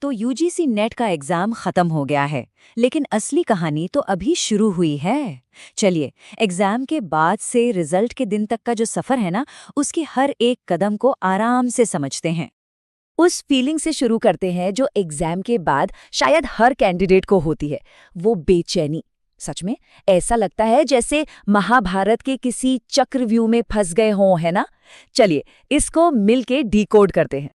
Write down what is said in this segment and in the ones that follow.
तो UGC net का exam खत्म हो गया है, लेकिन असली कहानी तो अभी शुरू हुई है। चलिए, एग्जाम के बाद से रिजल्ट के दिन तक का जो सफर है ना, उसके हर एक कदम को आराम से समझते हैं। उस फीलिंग से शुरू करते हैं जो एग्जाम के बाद शायद हर कैंडिडेट को होती है, वो बेचैनी। सच में ऐसा लगता है जैसे महाभारत के किसी चक्रव्यूह में फंस गए हों, है ना? चलिए, इसको मिलके डिकोड करते हैं।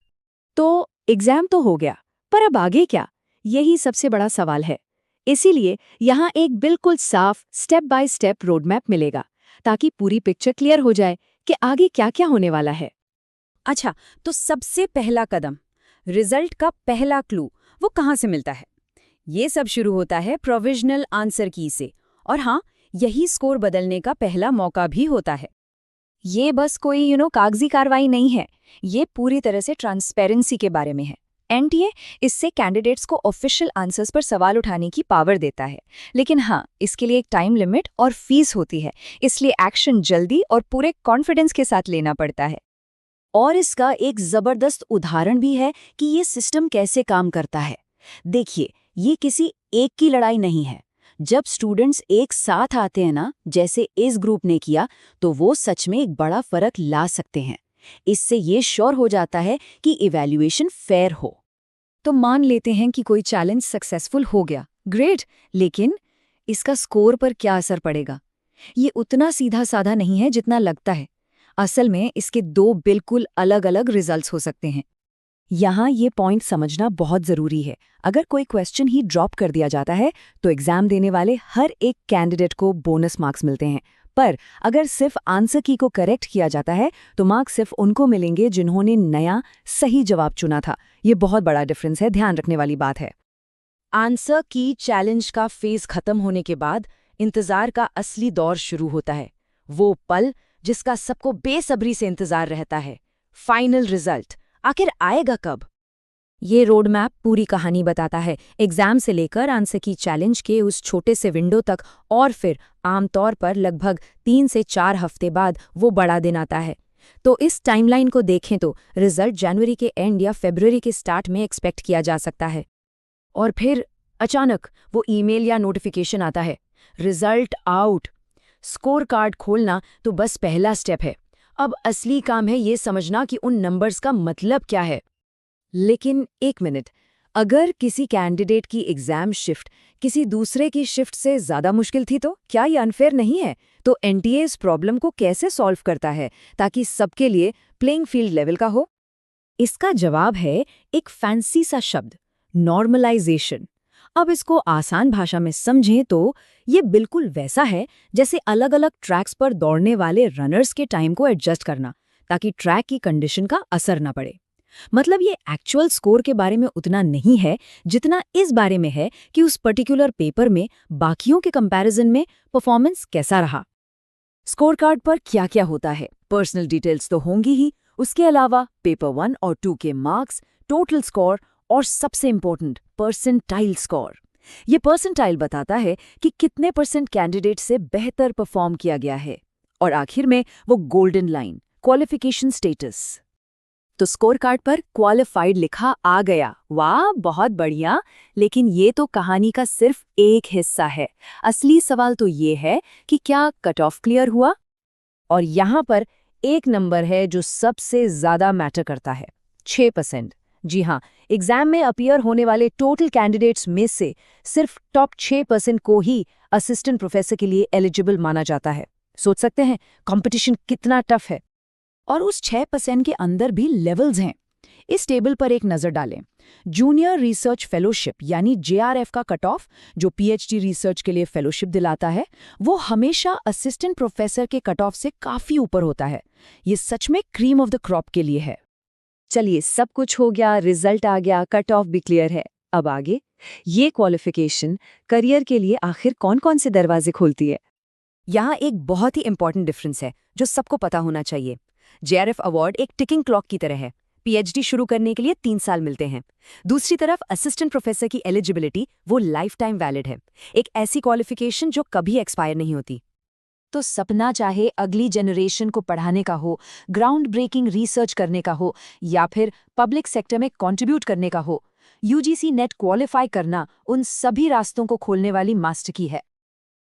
तो एग्जाम तो हो गया, पर अब आगे क्या? यही सबसे बड़ा सवाल है। इसीलिए यहाँ एक बिल्कुल साफ step by step road map मिलेगा, ताकि पूरी पिक्चर क्लियर हो जाए कि आगे क्या-क्या होने वाला है। अच्छा, तो सबसे पहला कदम, रिजल्ट का पहला क्लू, वो कहाँ से मिलता है? ये सब शुरू होता है प्रोविजनल आंसर की से, और हाँ, यही स्कोर बदलने का पहला मौका भी होता है। ये बस कोई कागजी कार्रवाई नहीं है, ये पूरी तरह से ट्रांसपेरेंसी के बारे में है। एनटीए इससे कैंडिडेट्स को ऑफिशियल आंसर्स पर सवाल उठाने की पावर देता है, लेकिन हाँ, इसके लिए एक टाइम लिमिट और फीस होती है, इसलिए एक्शन जल्दी और पूरे कॉन्फिडेंस के साथ लेना पड़ता है। और इसका एक जबरदस्त उदाहरण भी है कि ये सिस्टम कैसे काम करता है। देखिए, ये किसी एक की लड़ाई नहीं है। जब स्टूडेंट्स एक साथ आते हैं ना, जैसे इस ग्रुप ने किया, तो वो सच में एक बड़ा फर्क ला सकते हैं। इससे ये श्योर हो जाता है कि इवैल्यूएशन फेयर हो। तो मान लेते हैं कि कोई चैलेंज सक्सेसफुल हो गया, ग्रेट, लेकिन इसका स्कोर पर क्या असर पड़ेगा? ये उतना सीधा साधा नहीं है जितना लगता है। असल में इसके दो बिल्कुल अलग-अलग रिजल्ट्स हो सकते हैं। यहाँ ये पॉइंट समझना बहुत ज़रूरी है। अगर कोई क्वेश्चन ही ड्रॉप कर दिया जाता है, तो एग्जाम देने वाले हर एक कैंडिडेट को बोनस मार्क्स मिलते हैं। पर अगर सिर्फ आंसर की को करेक्ट किया जाता है, तो मार्क्स सिर्फ उनको मिलेंगे जिन्होंने नया सही जवाब चुना था। ये बहुत बड़ा डिफरेंस है, ध्यान रखने वाली बात है। आंसर की चैलेंज का फेज खत्म होने के बाद इंतजार का असली दौर शुरू होता है। वो पल जिसका सबको बेसब्री से इंतजार रहता है, फाइनल रिजल्ट। आखिर आएगा कब? ये रोड मैप पूरी कहानी बताता है, एग्जाम से लेकर आंसर की चैलेंज के उस छोटे से विंडो तक, और फिर आमतौर पर लगभग 3 से 4 हफ्ते बाद वो बड़ा दिन आता है। तो इस टाइमलाइन को देखें तो रिजल्ट जनवरी के एंड या फरवरी के स्टार्ट में एक्सपेक्ट किया जा सकता है। और फिर अचानक वो ईमेल या नोटिफिकेशन आता है, रिजल्ट आउट। स्कोर कार्ड खोलना तो बस पहला स्टेप है। अब असली काम है ये समझना कि उन नंबर्स का मतलब क्या है। लेकिन एक मिनट, अगर किसी कैंडिडेट की एग्जाम शिफ्ट किसी दूसरे की शिफ्ट से ज़्यादा मुश्किल थी, तो क्या ये अनफेयर नहीं है? तो एनटीए इस प्रॉब्लम को कैसे सॉल्व करता है ताकि सबके लिए प्लेइंग फील्ड लेवल का हो? इसका जवाब है एक फैंसी सा शब्द, नॉर्मलाइजेशन। अब इसको आसान भाषा में समझें तो ये बिल्कुल वैसा है जैसे अलग-अलग ट्रैक्स पर दौड़ने वाले रनर्स के टाइम को एडजस्ट करना, ताकि ट्रैक की कंडीशन का असर न पड़े। मतलब ये एक्चुअल स्कोर के बारे में उतना नहीं है जितना इस बारे में है कि उस पर्टिकुलर पेपर में बाकियों के कंपैरिजन में परफॉर्मेंस कैसा रहा। स्कोर कार्ड पर क्या क्या होता है? पर्सनल डिटेल्स तो होंगी ही, उसके अलावा पेपर 1 और 2 के मार्क्स, टोटल स्कोर और सबसे इम्पोर्टेंट परसेंटाइल स्कोर। ये परसेंटाइल बताता है कि कितने % कैंडिडेट से बेहतर परफॉर्म किया गया है। और आखिर में वो गोल्डन लाइन, क्वालिफिकेशन स्टेटस। तो स्कोर कार्ड पर क्वालिफाइड लिखा आ गया, वाह बहुत बढ़िया। लेकिन ये तो कहानी का सिर्फ एक हिस्सा है। असली सवाल तो ये है कि क्या कट ऑफ क्लियर हुआ? और यहाँ पर एक नंबर है जो सबसे ज्यादा मैटर करता है, 6%। जी हाँ, एग्जाम में अपीयर होने वाले टोटल कैंडिडेट्स में से सिर्फ टॉप 6% को ही असिस्टेंट प्रोफेसर के लिए एलिजिबल माना जाता है। सोच सकते हैं कंपटीशन कितना टफ है। और उस 6% के अंदर भी लेवल्स हैं। इस टेबल पर एक नज़र डालें। जूनियर रिसर्च फेलोशिप यानी जेआरएफ का कट ऑफ, जो पीएचडी रिसर्च के लिए फेलोशिप दिलाता है, वो हमेशा असिस्टेंट प्रोफेसर के कट ऑफ से काफ़ी ऊपर होता है। ये सच में क्रीम ऑफ द क्रॉप के लिए है। चलिए, सब कुछ हो गया, रिजल्ट आ गया, कट ऑफ भी क्लियर है। अब आगे ये क्वालिफिकेशन करियर के लिए आखिर कौन-कौन से दरवाजे खोलती है? यहाँ एक बहुत ही इंपॉर्टेंट डिफरेंस है जो सबको पता होना चाहिए। जेआरएफ अवार्ड एक टिकिंग क्लॉक की तरह है। पीएचडी शुरू करने के लिए 3 साल मिलते हैं। दूसरी तरफ असिस्टेंट प्रोफेसर की एलिजिबिलिटी वो लाइफ टाइम वैलिड है, एक ऐसी क्वालिफिकेशन जो कभी एक्सपायर नहीं होती। तो सपना चाहे अगली जनरेशन को पढ़ाने का हो, ग्राउंड ब्रेकिंग रिसर्च करने का हो, या फिर पब्लिक सेक्टर में कंट्रीब्यूट करने का हो, यूजीसी नेट क्वालिफाई करना उन सभी रास्तों को खोलने वाली मास्टर की है।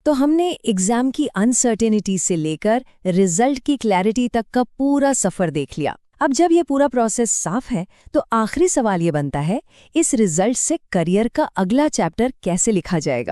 तो हमने एग्जाम की अनसर्टेनिटी से लेकर रिजल्ट की क्लैरिटी तक का पूरा सफर देख लिया। अब जब ये पूरा प्रोसेस साफ है तो आखिरी सवाल ये बनता है, इस रिजल्ट से करियर का अगला चैप्टर कैसे लिखा जाएगा।